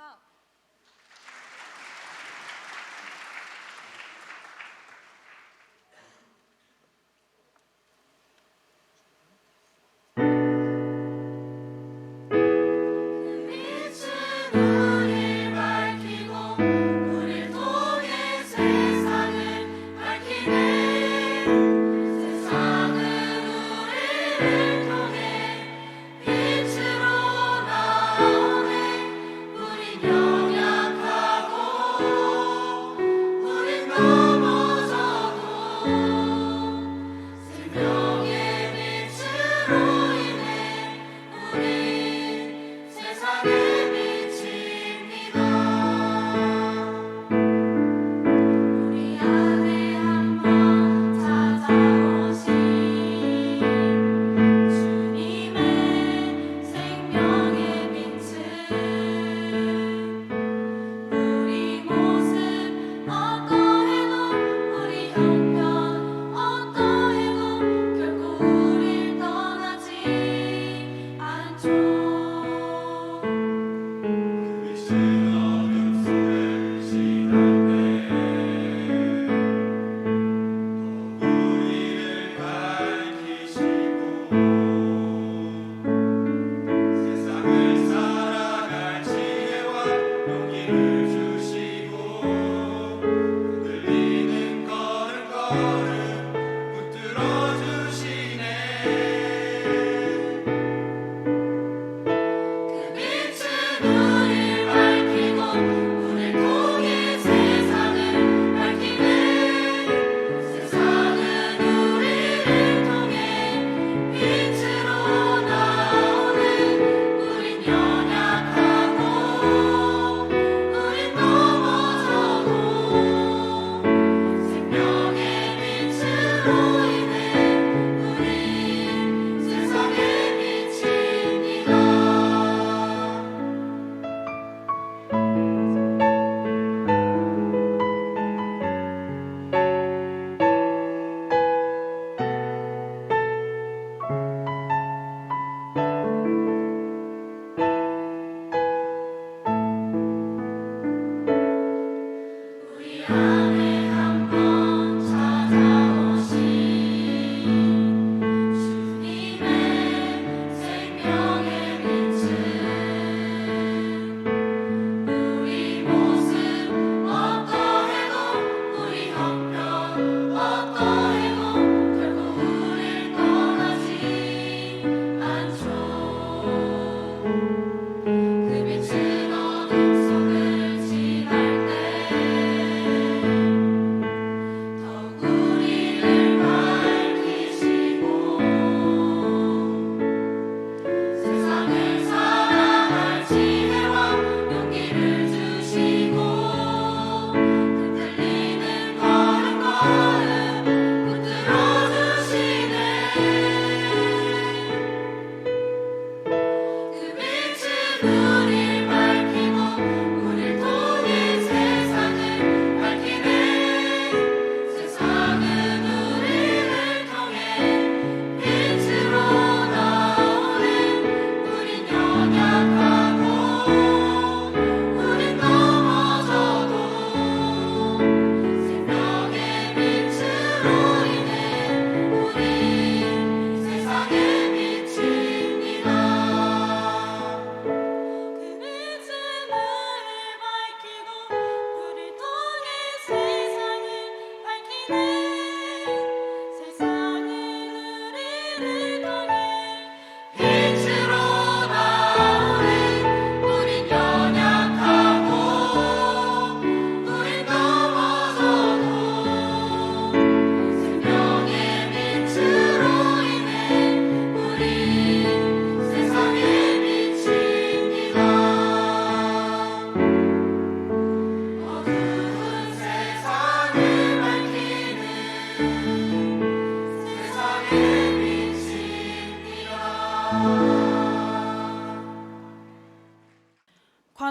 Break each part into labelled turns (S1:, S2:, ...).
S1: 주시면서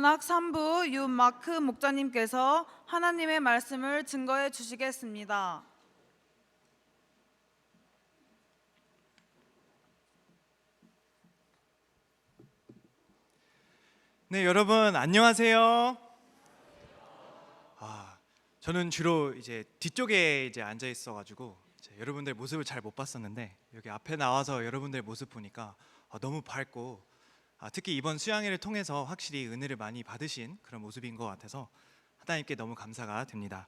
S1: 관악 3부 윤마크 목자님께서 하나님의 말씀을 증거해 주시겠습니다.
S2: 네, 여러분 안녕하세요. 저는 주로 이제 뒤쪽에 앉아 있어가지고 여러분들 모습을 잘 못 봤었는데 여기 앞에 나와서 여러분들 모습 보니까 너무 밝고 특히 이번 수양회를 통해서 확실히 은혜를 많이 받으신 그런 모습인 것 같아서 하나님께 너무 감사가 됩니다.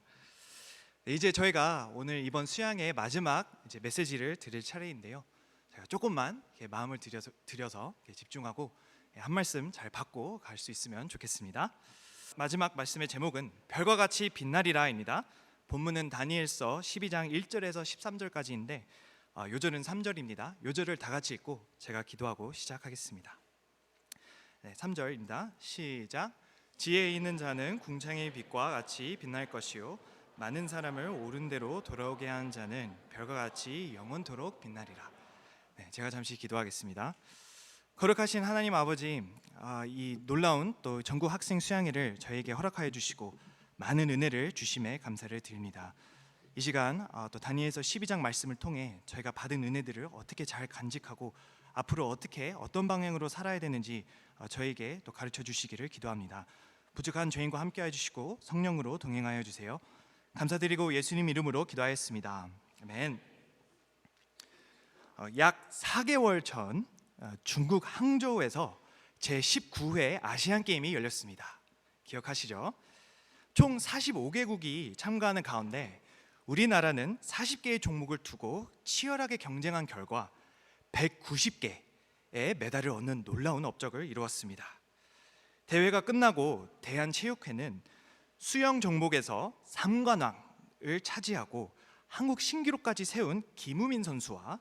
S2: 네, 이제 저희가 오늘 이번 수양회 마지막 메시지를 드릴 차례인데요. 제가 조금만 마음을 들여서 집중하고 한 말씀 잘 받고 갈 수 있으면 좋겠습니다. 마지막 말씀의 제목은 별과 같이 빛나리라입니다. 본문은 다니엘서 12장 1절에서 13절까지인데 요절은 3절입니다. 요절을 다 같이 읽고 제가 기도하고 시작하겠습니다. 네, 3절입니다. 시작. 지혜 있는 자는 궁창의 빛과 같이 빛날 것이요 많은 사람을 옳은 대로 돌아오게 하는 자는 별과 같이 영원토록 빛나리라. 네, 제가 잠시 기도하겠습니다. 거룩하신 하나님 아버지, 이 놀라운 또 전국 학생 수양회를 저에게 허락하여 주시고 많은 은혜를 주심에 감사를 드립니다. 이 시간 또 다니엘서 12장 말씀을 통해 저희가 받은 은혜들을 어떻게 잘 간직하고 앞으로 어떤 방향으로 살아야 되는지 저에게 또 가르쳐 주시기를 기도합니다. 부족한 저희과 함께해 주시고 성령으로 동행하여 주세요. 감사드리고 예수님 이름으로 기도하였습니다. 아멘. 약 4개월 전 중국 항저우에서 제19회 아시안 게임이 열렸습니다. 기억하시죠? 총 45개국이 참가하는 가운데 우리나라는 40개의 종목을 두고 치열하게 경쟁한 결과 190개의 메달을 얻는 놀라운 업적을 이루었습니다. 대회가 끝나고 대한체육회는 수영 종목에서 3관왕을 차지하고 한국 신기록까지 세운 김우민 선수와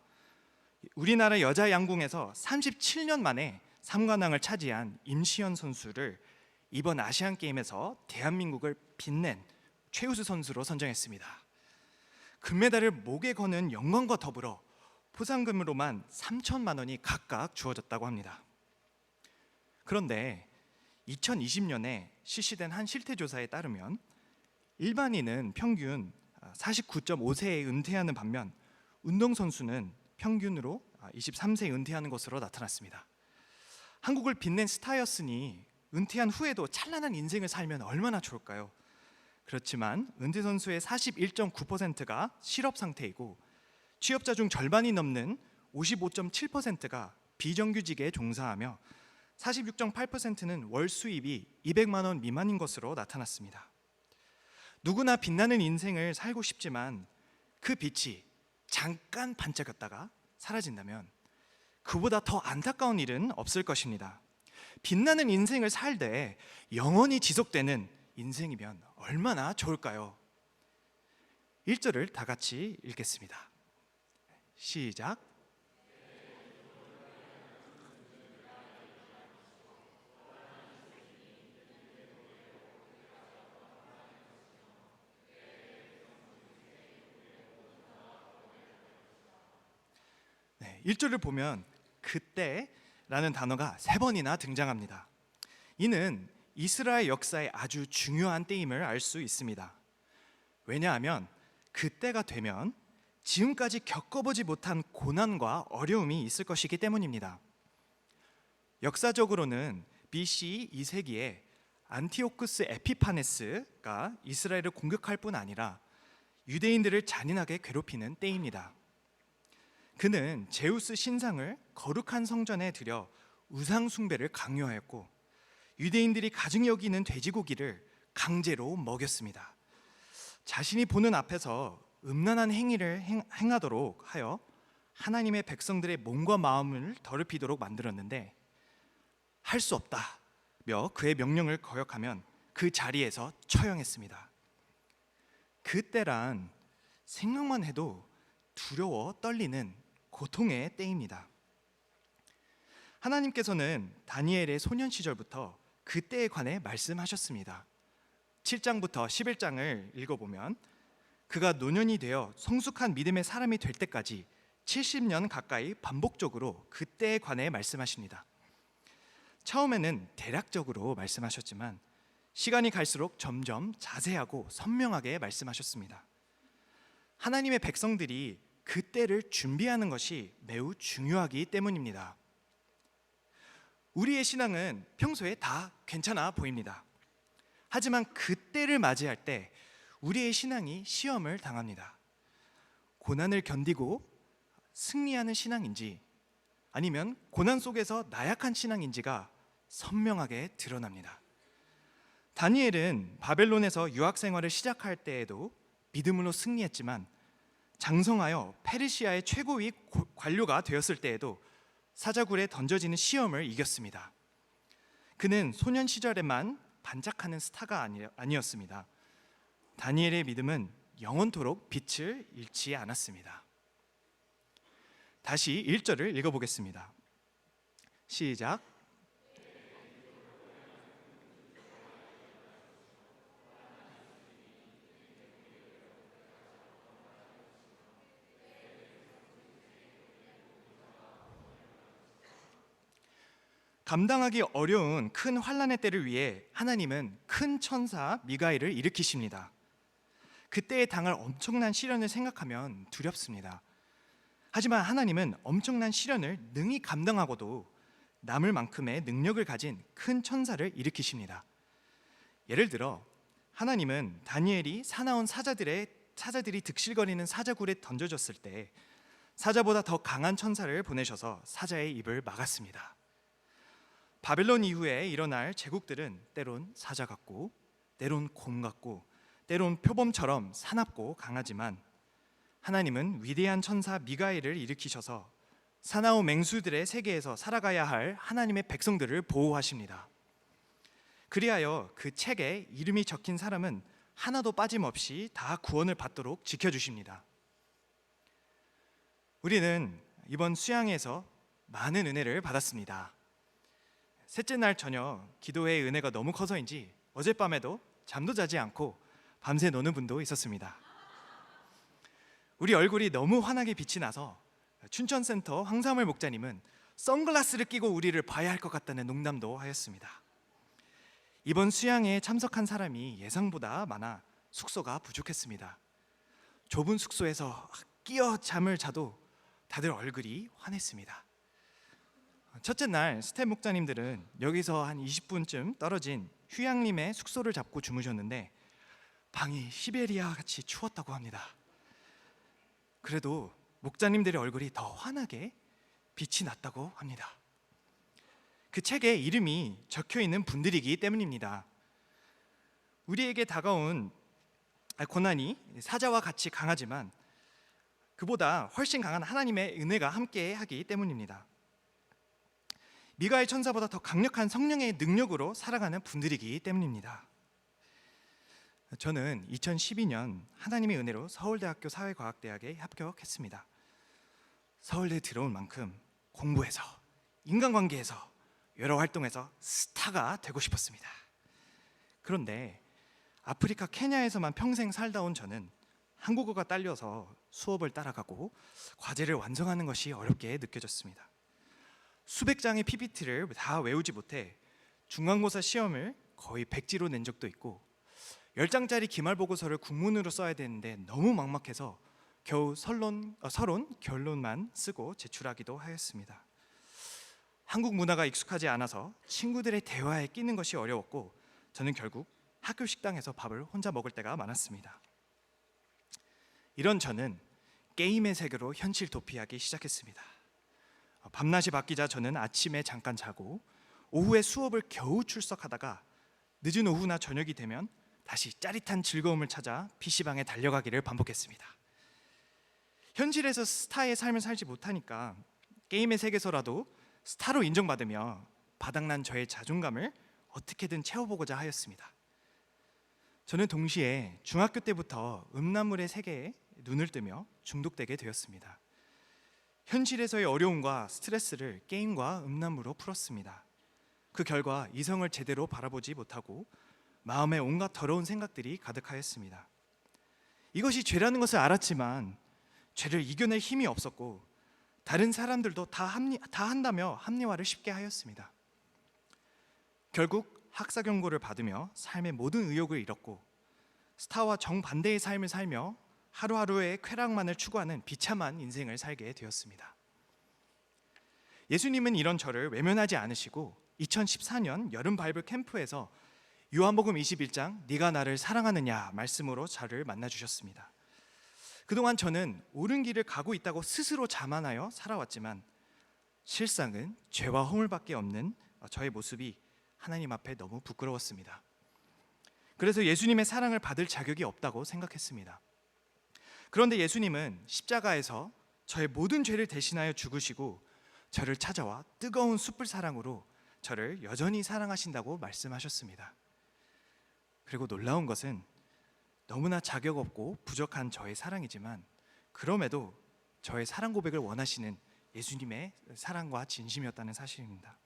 S2: 우리나라 여자 양궁에서 37년 만에 3관왕을 차지한 임시연 선수를 이번 아시안 게임에서 대한민국을 빛낸 최우수 선수로 선정했습니다. 금메달을 목에 거는 영광과 더불어 포상금으로만 3천만 원이 각각 주어졌다고 합니다. 그런데 2020년에 실시된 한 실태조사에 따르면 일반인은 평균 49.5세에 은퇴하는 반면 운동선수는 평균으로 23세에 은퇴하는 것으로 나타났습니다. 한국을 빛낸 스타였으니 은퇴한 후에도 찬란한 인생을 살면 얼마나 좋을까요? 그렇지만 은퇴 선수의 41.9%가 실업 상태이고 취업자 중 절반이 넘는 55.7%가 비정규직에 종사하며 46.8%는 월 수입이 200만 원 미만인 것으로 나타났습니다. 누구나 빛나는 인생을 살고 싶지만 그 빛이 잠깐 반짝였다가 사라진다면 그보다 더 안타까운 일은 없을 것입니다. 빛나는 인생을 살되 영원히 지속되는 인생이면 얼마나 좋을까요? 1절을 다 같이 읽겠습니다. 시작. 네, 1절을 보면 그때라는 단어가 3번이나 등장합니다. 이는 이스라엘 역사의 아주 중요한 때임을 알 수 있습니다. 왜냐하면 그때가 되면 지금까지 겪어보지 못한 고난과 어려움이 있을 것이기 때문입니다. 역사적으로는 BC 2세기에 안티오쿠스 에피파네스가 이스라엘을 공격할 뿐 아니라 유대인들을 잔인하게 괴롭히는 때입니다. 그는 제우스 신상을 거룩한 성전에 들여 우상 숭배를 강요하였고 유대인들이 가증히 여기는 돼지고기를 강제로 먹였습니다. 자신이 보는 앞에서 음란한 행위를 행하도록 하여 하나님의 백성들의 몸과 마음을 더럽히도록 만들었는데 할 수 없다며 그의 명령을 거역하면 그 자리에서 처형했습니다. 그때란 생각만 해도 두려워 떨리는 고통의 때입니다. 하나님께서는 다니엘의 소년 시절부터 그때에 관해 말씀하셨습니다. 7장부터 11장을 읽어보면 그가 노년이 되어 성숙한 믿음의 사람이 될 때까지 70년 가까이 반복적으로 그때에 관해 말씀하십니다. 처음에는 대략적으로 말씀하셨지만 시간이 갈수록 점점 자세하고 선명하게 말씀하셨습니다. 하나님의 백성들이 그때를 준비하는 것이 매우 중요하기 때문입니다. 우리의 신앙은 평소에 다 괜찮아 보입니다. 하지만 그때를 맞이할 때 우리의 신앙이 시험을 당합니다. 고난을 견디고 승리하는 신앙인지 아니면 고난 속에서 나약한 신앙인지가 선명하게 드러납니다. 다니엘은 바벨론에서 유학 생활을 시작할 때에도 믿음으로 승리했지만 장성하여 페르시아의 최고위 관료가 되었을 때에도 사자굴에 던져지는 시험을 이겼습니다. 그는 소년 시절에만 반짝하는 스타가 아니었습니다. 다니엘의 믿음은 영원토록 빛을 잃지 않았습니다. 다시 1절을 읽어보겠습니다. 시작. 감당하기 어려운 큰 환난의 때를 위해 하나님은 큰 천사 미가엘을 일으키십니다. 그때에 당할 엄청난 시련을 생각하면 두렵습니다. 하지만 하나님은 엄청난 시련을 능히 감당하고도 남을 만큼의 능력을 가진 큰 천사를 일으키십니다. 예를 들어 하나님은 다니엘이 사나운 사자들이 득실거리는 사자굴에 던져졌을 때 사자보다 더 강한 천사를 보내셔서 사자의 입을 막았습니다. 바벨론 이후에 일어날 제국들은 때론 사자 같고 때론 곰 같고 때론 표범처럼 사납고 강하지만 하나님은 위대한 천사 미가엘을 일으키셔서 사나운 맹수들의 세계에서 살아가야 할 하나님의 백성들을 보호하십니다. 그리하여 그 책에 이름이 적힌 사람은 하나도 빠짐없이 다 구원을 받도록 지켜주십니다. 우리는 이번 수양에서 많은 은혜를 받았습니다. 셋째 날 저녁 기도회의 은혜가 너무 커서인지 어젯밤에도 잠도 자지 않고 밤새 노는 분도 있었습니다. 우리 얼굴이 너무 환하게 빛이 나서 춘천센터 황사물 목자님은 선글라스를 끼고 우리를 봐야 할 것 같다는 농담도 하였습니다. 이번 수양에 참석한 사람이 예상보다 많아 숙소가 부족했습니다. 좁은 숙소에서 끼어 잠을 자도 다들 얼굴이 환했습니다. 첫째 날 스텝 목자님들은 여기서 한 20분쯤 떨어진 휴양림의 숙소를 잡고 주무셨는데 방이 시베리아 같이 추웠다고 합니다. 그래도 목자님들의 얼굴이 더 환하게 빛이 났다고 합니다. 그 책에 이름이 적혀 있는 분들이기 때문입니다. 우리에게 다가온 고난이 사자와 같이 강하지만 그보다 훨씬 강한 하나님의 은혜가 함께하기 때문입니다. 미가엘 천사보다 더 강력한 성령의 능력으로 살아가는 분들이기 때문입니다. 저는 2012년 하나님의 은혜로 서울대학교 사회과학대학에 합격했습니다. 서울대에 들어온 만큼 공부해서 인간관계에서 여러 활동에서 스타가 되고 싶었습니다. 그런데 아프리카 케냐에서만 평생 살다 온 저는 한국어가 딸려서 수업을 따라가고 과제를 완성하는 것이 어렵게 느껴졌습니다. 수백 장의 PPT를 다 외우지 못해 중간고사 시험을 거의 백지로 낸 적도 있고 10장짜리 기말보고서를 국문으로 써야 되는데 너무 막막해서 겨우 서론 결론만 쓰고 제출하기도 하였습니다. 한국 문화가 익숙하지 않아서 친구들의 대화에 끼는 것이 어려웠고 저는 결국 학교 식당에서 밥을 혼자 먹을 때가 많았습니다. 이런 저는 게임의 세계로 현실 도피하기 시작했습니다. 밤낮이 바뀌자 저는 아침에 잠깐 자고 오후에 수업을 겨우 출석하다가 늦은 오후나 저녁이 되면 다시 짜릿한 즐거움을 찾아 PC방에 달려가기를 반복했습니다. 현실에서 스타의 삶을 살지 못하니까 게임의 세계에서라도 스타로 인정받으며 바닥난 저의 자존감을 어떻게든 채워보고자 하였습니다. 저는 동시에 중학교 때부터 음란물의 세계에 눈을 뜨며 중독되게 되었습니다. 현실에서의 어려움과 스트레스를 게임과 음란물로 풀었습니다. 그 결과 이성을 제대로 바라보지 못하고 마음에 온갖 더러운 생각들이 가득하였습니다. 이것이 죄라는 것을 알았지만 죄를 이겨낼 힘이 없었고 다른 사람들도 다 한다며 합리화를 쉽게 하였습니다. 결국 학사 경고를 받으며 삶의 모든 의욕을 잃었고 스타와 정반대의 삶을 살며 하루하루의 쾌락만을 추구하는 비참한 인생을 살게 되었습니다. 예수님은 이런 저를 외면하지 않으시고 2014년 여름 바이블 캠프에서 요한복음 21장 네가 나를 사랑하느냐 말씀으로 저를 만나 주셨습니다. 그동안 저는 옳은 길을 가고 있다고 스스로 자만하여 살아왔지만 실상은 죄와 허물밖에 없는 저의 모습이 하나님 앞에 너무 부끄러웠습니다. 그래서 예수님의 사랑을 받을 자격이 없다고 생각했습니다. 그런데 예수님은 십자가에서 저의 모든 죄를 대신하여 죽으시고 저를 찾아와 뜨거운 숯불 사랑으로 저를 여전히 사랑하신다고 말씀하셨습니다. 그리고 놀라운 것은 너무나 자격 없고 부족한 저의 사랑이지만 그럼에도 저의 사랑 고백을 원하시는 예수님의 사랑과 진심이었다는 사실입니다.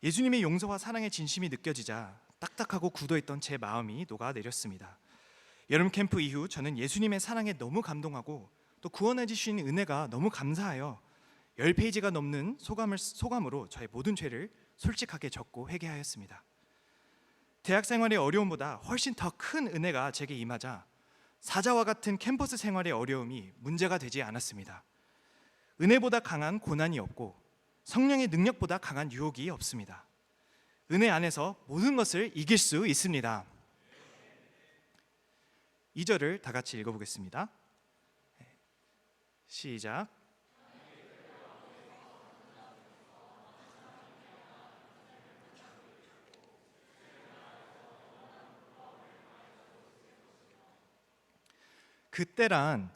S2: 예수님의 용서와 사랑의 진심이 느껴지자 딱딱하고 굳어있던 제 마음이 녹아내렸습니다. 여름 캠프 이후 저는 예수님의 사랑에 너무 감동하고 또 구원해 주신 은혜가 너무 감사하여 10페이지가 넘는 소감으로 저의 모든 죄를 솔직하게 적고 회개하였습니다. 대학 생활의 어려움보다 훨씬 더 큰 은혜가 제게 임하자 사자와 같은 캠퍼스 생활의 어려움이 문제가 되지 않았습니다. 은혜보다 강한 고난이 없고 성령의 능력보다 강한 유혹이 없습니다. 은혜 안에서 모든 것을 이길 수 있습니다. 2절을 다 같이 읽어보겠습니다. 시작. 그때란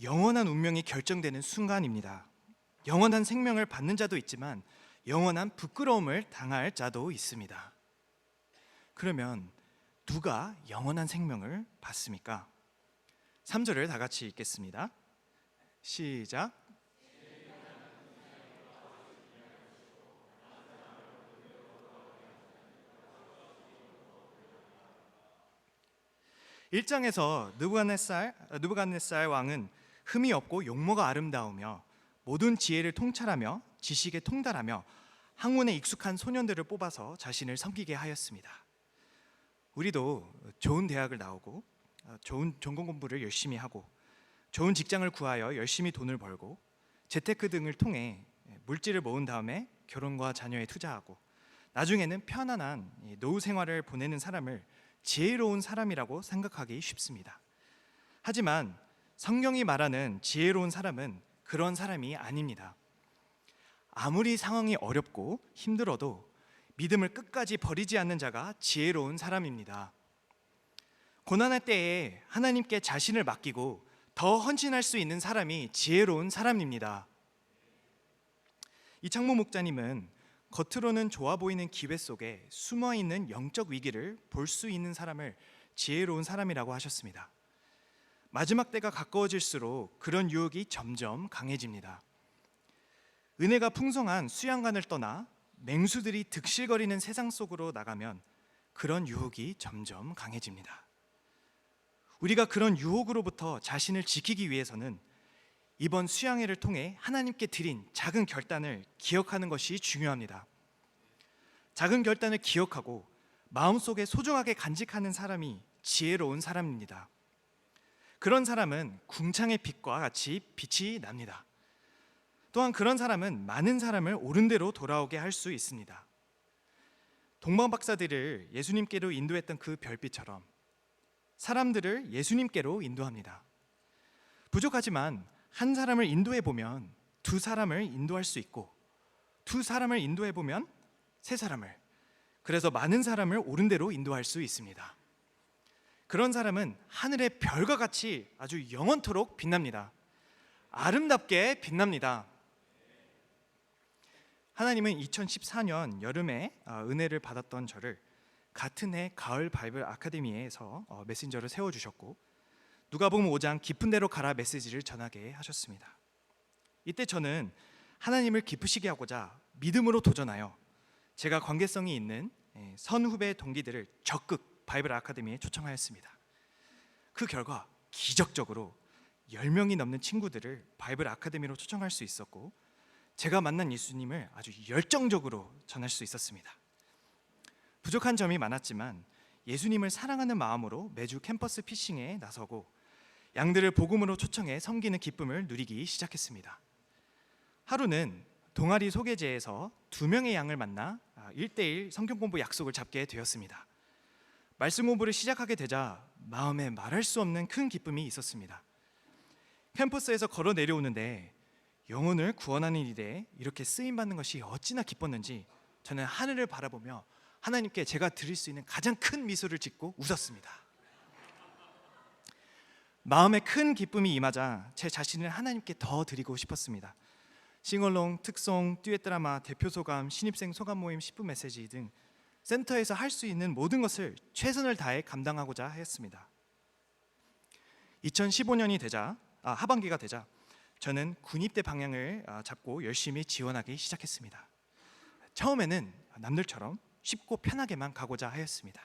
S2: 영원한 운명이 결정되는 순간입니다. 영원한 생명을 받는 자도 있지만 영원한 부끄러움을 당할 자도 있습니다. 그러면 누가 영원한 생명을 받습니까? 3절을 다 같이 읽겠습니다. 시작. 일장에서 느부갓네살 왕은 흠이 없고 용모가 아름다우며 모든 지혜를 통찰하며 지식에 통달하며 학문에 익숙한 소년들을 뽑아서 자신을 섬기게 하였습니다. 우리도 좋은 대학을 나오고 좋은 전공 공부를 열심히 하고 좋은 직장을 구하여 열심히 돈을 벌고 재테크 등을 통해 물질을 모은 다음에 결혼과 자녀에 투자하고 나중에는 편안한 노후 생활을 보내는 사람을 지혜로운 사람이라고 생각하기 쉽습니다. 하지만 성경이 말하는 지혜로운 사람은 그런 사람이 아닙니다. 아무리 상황이 어렵고 힘들어도 믿음을 끝까지 버리지 않는 자가 지혜로운 사람입니다. 고난할 때에 하나님께 자신을 맡기고 더 헌신할 수 있는 사람이 지혜로운 사람입니다. 이창모 목자님은 겉으로는 좋아 보이는 기회 속에 숨어있는 영적 위기를 볼 수 있는 사람을 지혜로운 사람이라고 하셨습니다. 마지막 때가 가까워질수록 그런 유혹이 점점 강해집니다. 은혜가 풍성한 수양관을 떠나 맹수들이 득실거리는 세상 속으로 나가면 그런 유혹이 점점 강해집니다. 우리가 그런 유혹으로부터 자신을 지키기 위해서는 이번 수양회를 통해 하나님께 드린 작은 결단을 기억하는 것이 중요합니다. 작은 결단을 기억하고 마음속에 소중하게 간직하는 사람이 지혜로운 사람입니다. 그런 사람은 궁창의 빛과 같이 빛이 납니다. 또한 그런 사람은 많은 사람을 옳은 대로 돌아오게 할 수 있습니다. 동방 박사들을 예수님께로 인도했던 그 별빛처럼 사람들을 예수님께로 인도합니다. 부족하지만 한 사람을 인도해 보면 두 사람을 인도할 수 있고 두 사람을 인도해 보면 세 사람을, 그래서 많은 사람을 옳은 대로 인도할 수 있습니다. 그런 사람은 하늘의 별과 같이 아주 영원토록 빛납니다. 아름답게 빛납니다. 하나님은 2014년 여름에 은혜를 받았던 저를 같은 해 가을 바이블 아카데미에서 메신저를 세워주셨고 누가복음 5장 깊은 데로 가라 메시지를 전하게 하셨습니다. 이때 저는 하나님을 기쁘시게 하고자 믿음으로 도전하여 제가 관계성이 있는 선후배 동기들을 적극 바이블 아카데미에 초청하였습니다. 그 결과 기적적으로 10명이 넘는 친구들을 바이블 아카데미로 초청할 수 있었고 제가 만난 예수님을 아주 열정적으로 전할 수 있었습니다. 부족한 점이 많았지만 예수님을 사랑하는 마음으로 매주 캠퍼스 피싱에 나서고 양들을 복음으로 초청해 섬기는 기쁨을 누리기 시작했습니다. 하루는 동아리 소개제에서 2명의 양을 만나 1대1 성경 공부 약속을 잡게 되었습니다. 말씀 공부를 시작하게 되자 마음에 말할 수 없는 큰 기쁨이 있었습니다. 캠퍼스에서 걸어 내려오는데 영혼을 구원하는 일에 이렇게 쓰임 받는 것이 어찌나 기뻤는지 저는 하늘을 바라보며 하나님께 제가 드릴 수 있는 가장 큰 미소를 짓고 웃었습니다. 마음에 큰 기쁨이 임하자 제 자신을 하나님께 더 드리고 싶었습니다. 싱얼롱, 특송, 듀엣 드라마, 대표 소감, 신입생 소감 모임, 10분 메시지 등 센터에서 할 수 있는 모든 것을 최선을 다해 감당하고자 했습니다. 2015년이 되자 하반기가 되자 저는 군입대 방향을 잡고 열심히 지원하기 시작했습니다. 처음에는 남들처럼 쉽고 편하게만 가고자 하였습니다.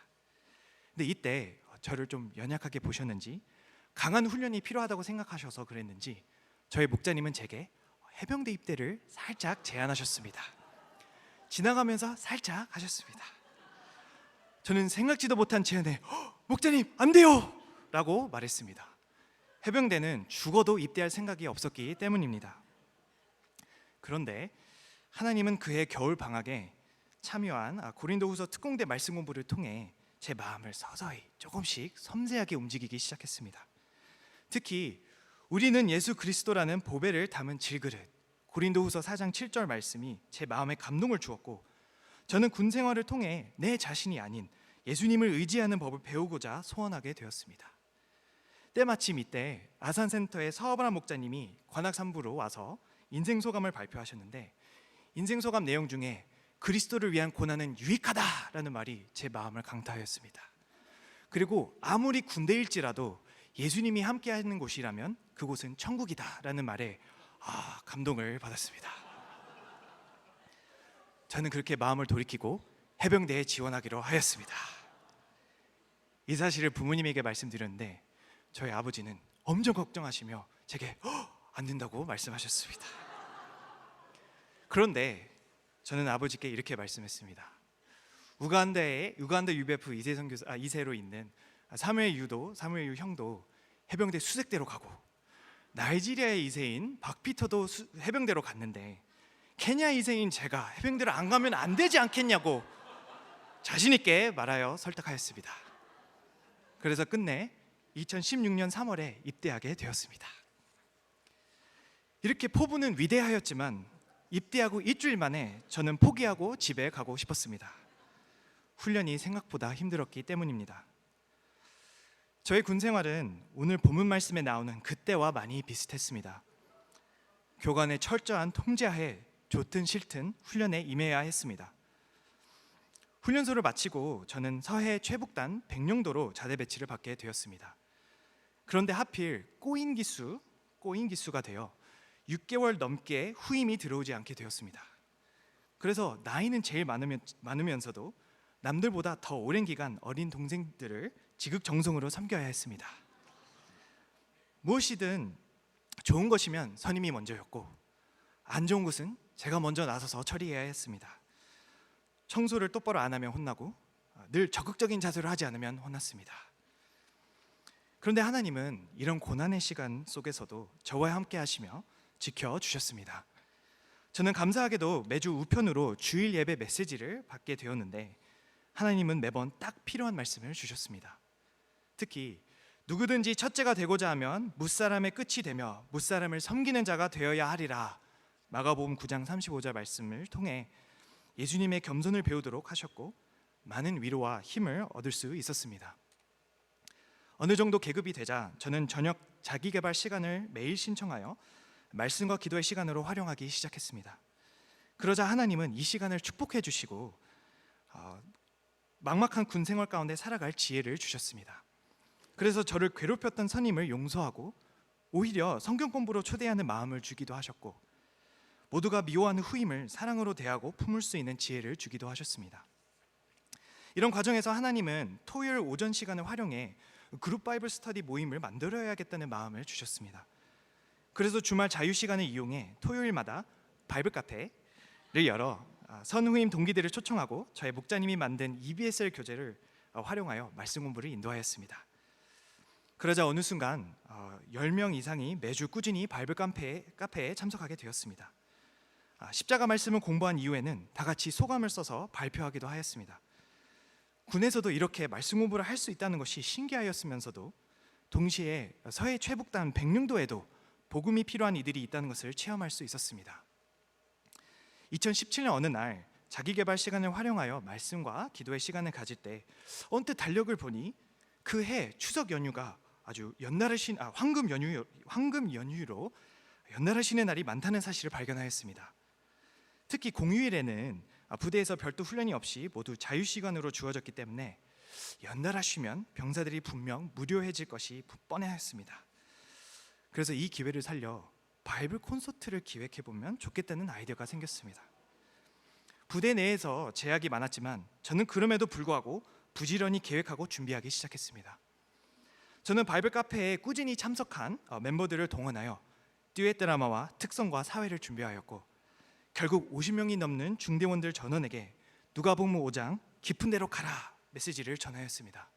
S2: 근데 이때 저를 좀 연약하게 보셨는지 강한 훈련이 필요하다고 생각하셔서 그랬는지 저희 목자님은 제게 해병대 입대를 살짝 제안하셨습니다. 지나가면서 살짝 하셨습니다. 저는 생각지도 못한 제안에 목자님 안 돼요! 라고 말했습니다. 해병대는 죽어도 입대할 생각이 없었기 때문입니다. 그런데 하나님은 그해 겨울 방학에 참여한 고린도후서 특공대 말씀 공부를 통해 제 마음을 서서히 조금씩 섬세하게 움직이기 시작했습니다. 특히 우리는 예수 그리스도라는 보배를 담은 질그릇, 고린도후서 4장 7절 말씀이 제 마음에 감동을 주었고, 저는 군 생활을 통해 내 자신이 아닌 예수님을 의지하는 법을 배우고자 소원하게 되었습니다. 때마침 이때 아산센터의 서아브람 목자님이 관악 3부로 와서 인생소감을 발표하셨는데, 인생소감 내용 중에 그리스도를 위한 고난은 유익하다라는 말이 제 마음을 강타하였습니다. 그리고 아무리 군대일지라도 예수님이 함께하는 곳이라면 그곳은 천국이다라는 말에 감동을 받았습니다. 저는 그렇게 마음을 돌이키고 해병대에 지원하기로 하였습니다. 이 사실을 부모님에게 말씀드렸는데 저희 아버지는 엄청 걱정하시며 제게 안 된다고 말씀하셨습니다. 그런데 저는 아버지께 이렇게 말씀했습니다. 우간다 UBF 이세로 있는 사무엘 유 형도 해병대 수색대로 가고, 나이지리아의 이세인 박피터도 해병대로 갔는데 케냐 이세인 제가 해병대를 안 가면 안 되지 않겠냐고 자신 있게 말하여 설득하였습니다. 그래서 끝내 2016년 3월에 입대하게 되었습니다. 이렇게 포부는 위대하였지만 입대하고 일주일 만에 저는 포기하고 집에 가고 싶었습니다. 훈련이 생각보다 힘들었기 때문입니다. 저의 군 생활은 오늘 본문 말씀에 나오는 그때와 많이 비슷했습니다. 교관의 철저한 통제하에 좋든 싫든 훈련에 임해야 했습니다. 훈련소를 마치고 저는 서해 최북단 백령도로 자대 배치를 받게 되었습니다. 그런데 하필 꼬인 기수가 되어 6개월 넘게 후임이 들어오지 않게 되었습니다. 그래서 나이는 제일 많으면서도 남들보다 더 오랜 기간 어린 동생들을 지극정성으로 섬겨야 했습니다. 무엇이든 좋은 것이면 선임이 먼저였고, 안 좋은 것은 제가 먼저 나서서 처리해야 했습니다. 청소를 똑바로 안 하면 혼나고, 늘 적극적인 자세로 하지 않으면 혼났습니다. 그런데 하나님은 이런 고난의 시간 속에서도 저와 함께 하시며 지켜주셨습니다. 저는 감사하게도 매주 우편으로 주일 예배 메시지를 받게 되었는데, 하나님은 매번 딱 필요한 말씀을 주셨습니다. 특히 누구든지 첫째가 되고자 하면 무사람의 끝이 되며 무사람을 섬기는 자가 되어야 하리라, 마가복음 9장 35절 말씀을 통해 예수님의 겸손을 배우도록 하셨고, 많은 위로와 힘을 얻을 수 있었습니다. 어느 정도 계급이 되자 저는 저녁 자기개발 시간을 매일 신청하여 말씀과 기도의 시간으로 활용하기 시작했습니다. 그러자 하나님은 이 시간을 축복해 주시고 막막한 군 생활 가운데 살아갈 지혜를 주셨습니다. 그래서 저를 괴롭혔던 선임을 용서하고 오히려 성경 공부로 초대하는 마음을 주기도 하셨고, 모두가 미워하는 후임을 사랑으로 대하고 품을 수 있는 지혜를 주기도 하셨습니다. 이런 과정에서 하나님은 토요일 오전 시간을 활용해 그룹 바이블 스터디 모임을 만들어야겠다는 마음을 주셨습니다. 그래서 주말 자유 시간을 이용해 토요일마다 바이블 카페를 열어 선후임 동기들을 초청하고 저희 목자님이 만든 EBSL 교재를 활용하여 말씀 공부를 인도하였습니다. 그러자 어느 순간 10명 이상이 매주 꾸준히 바이블 카페에 참석하게 되었습니다. 십자가 말씀을 공부한 이후에는 다 같이 소감을 써서 발표하기도 하였습니다. 군에서도 이렇게 말씀 공부를 할 수 있다는 것이 신기하였으면서도 동시에 서해 최북단 백령도에도 복음이 필요한 이들이 있다는 것을 체험할 수 있었습니다. 2017년 어느 날 자기개발 시간을 활용하여 말씀과 기도의 시간을 가질 때 언뜻 달력을 보니 그 해 추석 연휴가 아주 황금 연휴로 연날하시는 날이 많다는 사실을 발견하였습니다. 특히 공휴일에는 부대에서 별도 훈련이 없이 모두 자유시간으로 주어졌기 때문에 연달아 쉬면 병사들이 분명 무료해질 것이 뻔했습니다. 그래서 이 기회를 살려 바이블 콘서트를 기획해보면 좋겠다는 아이디어가 생겼습니다. 부대 내에서 제약이 많았지만 저는 그럼에도 불구하고 부지런히 계획하고 준비하기 시작했습니다. 저는 바이블 카페에 꾸준히 참석한 멤버들을 동원하여 듀엣 드라마와 특성과 사회를 준비하였고 결국 50명이 넘는 중대원들 전원에게 누가복음 5장 깊은 데로 가라 메시지를 전하였습니다.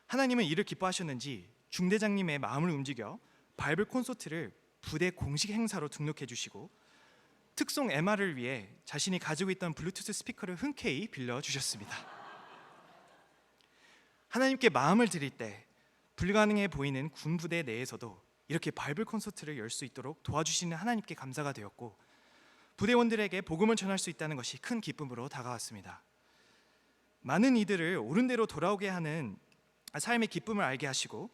S2: 하나님은 이를 기뻐하셨는지 중대장님의 마음을 움직여 바이블 콘서트를 부대 공식 행사로 등록해 주시고 특송 MR을 위해 자신이 가지고 있던 블루투스 스피커를 흔쾌히 빌려주셨습니다. 하나님께 마음을 드릴 때 불가능해 보이는 군부대 내에서도 이렇게 바이블 콘서트를 열 수 있도록 도와주시는 하나님께 감사가 되었고 부대원들에게 복음을 전할 수 있다는 것이 큰 기쁨으로 다가왔습니다. 많은 이들을 옳은 대로 돌아오게 하는 삶의 기쁨을 알게 하시고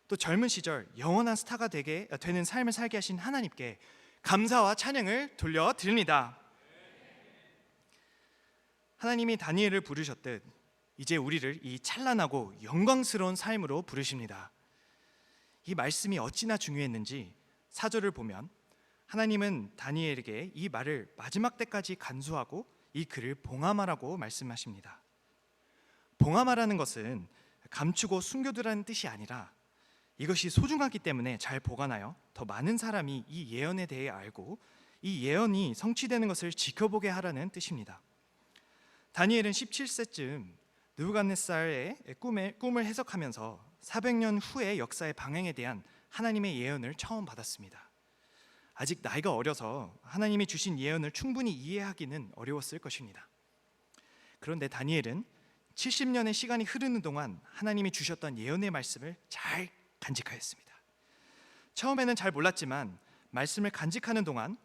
S2: 또 젊은 시절 영원한 스타가 되는 삶을 살게 하신 하나님께 감사와 찬양을 돌려드립니다. 하나님이 다니엘을 부르셨듯 이제 우리를 이 찬란하고 영광스러운 삶으로 부르십니다. 이 말씀이 어찌나 중요했는지 4절을 보면 하나님은 다니엘에게 이 말을 마지막 때까지 간수하고 이 글을 봉함하라고 말씀하십니다. 봉함하라는 것은 감추고 숨겨두라는 뜻이 아니라 이것이 소중하기 때문에 잘 보관하여 더 많은 사람이 이 예언에 대해 알고 이 예언이 성취되는 것을 지켜보게 하라는 뜻입니다. 다니엘은 17세쯤 느부갓네살의 꿈을 해석하면서 400년 후의 역사의 방향에 대한 하나님의 예언을 처음 받았습니다. 아직 나이가 어려서 하나님이 주신 예언을 충분히 이해하기는 어려웠을 것입니다. 그런데 다니엘은 70년의 시간이 흐르는 동안 하나님이 주셨던 예언의 말씀을 잘 간직하였습니다. 처음에는 잘 몰랐지만 말씀을 간직하는 동안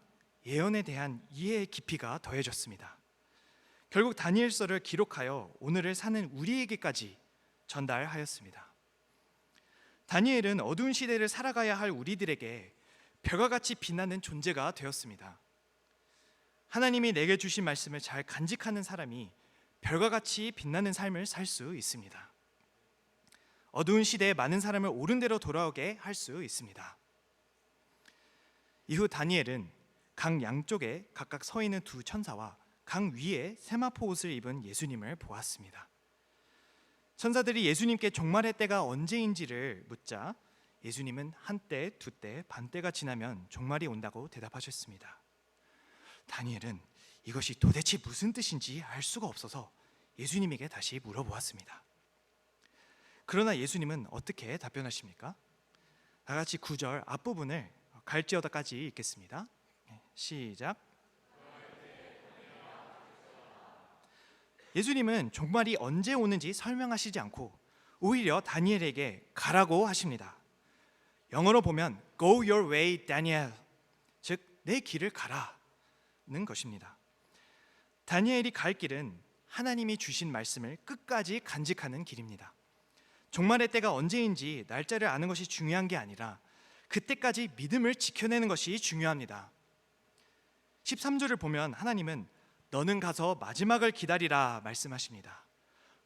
S2: 예언에 대한 이해의 깊이가 더해졌습니다. 결국 다니엘서를 기록하여 오늘을 사는 우리에게까지 전달하였습니다. 다니엘은 어두운 시대를 살아가야 할 우리들에게 별과 같이 빛나는 존재가 되었습니다. 하나님이 내게 주신 말씀을 잘 간직하는 사람이 별과 같이 빛나는 삶을 살 수 있습니다. 어두운 시대에 많은 사람을 옳은 대로 돌아오게 할 수 있습니다. 이후 다니엘은 강 양쪽에 각각 서 있는 두 천사와 강 위에 세마포 옷을 입은 예수님을 보았습니다. 천사들이 예수님께 종말의 때가 언제인지를 묻자 예수님은 한때, 두때, 반때가 지나면 종말이 온다고 대답하셨습니다. 다니엘은 이것이 도대체 무슨 뜻인지 알 수가 없어서 예수님에게 다시 물어보았습니다. 그러나 예수님은 어떻게 답변하십니까? 다 같이 9절 앞부분을 갈지어다까지 읽겠습니다. 시작. 예수님은 종말이 언제 오는지 설명하시지 않고 오히려 다니엘에게 가라고 하십니다. 영어로 보면 Go your way, Daniel. 즉, 내 길을 가라는 것입니다. 다니엘이 갈 길은 하나님이 주신 말씀을 끝까지 간직하는 길입니다. 종말의 때가 언제인지 날짜를 아는 것이 중요한 게 아니라 그때까지 믿음을 지켜내는 것이 중요합니다. 13절을 보면 하나님은 너는 가서 마지막을 기다리라 말씀하십니다.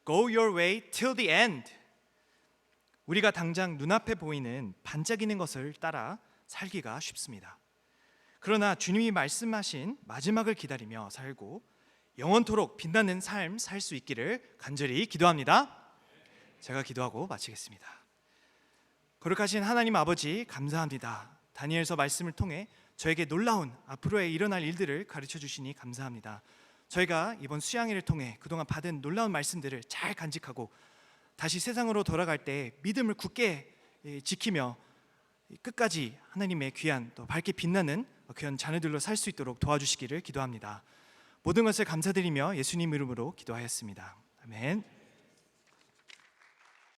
S2: Go your way till the end. 우리가 당장 눈앞에 보이는 반짝이는 것을 따라 살기가 쉽습니다. 그러나 주님이 말씀하신 마지막을 기다리며 살고 영원토록 빛나는 삶 살 수 있기를 간절히 기도합니다. 제가 기도하고 마치겠습니다. 거룩하신 하나님 아버지 감사합니다. 다니엘서 말씀을 통해 저에게 놀라운 앞으로의 일어날 일들을 가르쳐 주시니 감사합니다. 저희가 이번 수양회를 통해 그동안 받은 놀라운 말씀들을 잘 간직하고 다시 세상으로 돌아갈 때 믿음을 굳게 지키며 끝까지 하나님의 귀한 또 밝게 빛나는 귀한 자녀들로 살 수 있도록 도와주시기를 기도합니다. 모든 것을 감사드리며 예수님 이름으로 기도하였습니다. 아멘.